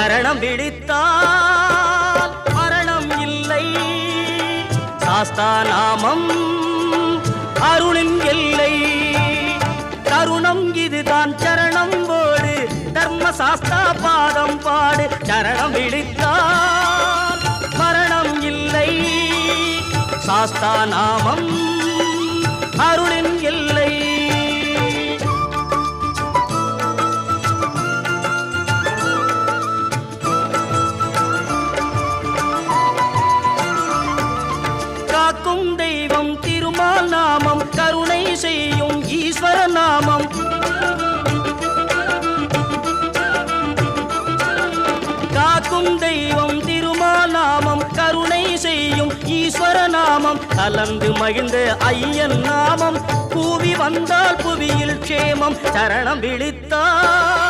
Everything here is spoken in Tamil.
சரணம் பிடித்தால் மரணம் இல்லை. சாஸ்தா நாமம் அருளின் எல்லை. தருணம் இதுதான் சரணம் போடு, தர்ம சாஸ்தா பாதம் பாடு. சரணம் பிடித்தால் மரணம் இல்லை. சாஸ்தா நாமம் அருளின் எல்லை. காக்கும் தெய்வம் திருமால் நாமம், கருணை செய்யும் ஈஸ்வர நாமம். காக்கும் தெய்வம் திருமால் நாமம், கருணை செய்யும் ஈஸ்வர நாமம். கலந்து மகிழ்ந்த ஐயன் நாமம், கூவி வந்தால் புவியில் க்ஷேமம். சரணம் விழித்தார்